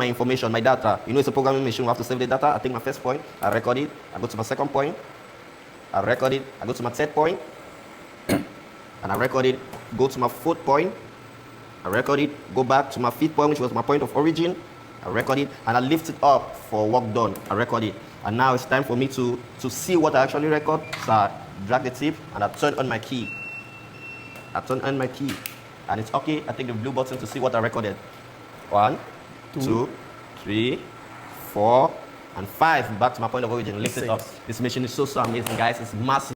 my information, my data. You know, it's a programming machine. We have to save the data. I take my first point, I record it. I go to my second point, I record it. I go to my third point, and I record it. Go to my fourth point, I record it. Go back to my fifth point, which was my point of origin. I record it, and I lift it up for work done. I record it. And now it's time for me to see what I actually record. So I drag the tip, and I turn on my key. And it's okay. I take the blue button to see what I recorded. 1, 2, 3, 4, and 5. Back to my point of origin. Lift it up. This machine is so amazing, guys. It's massive.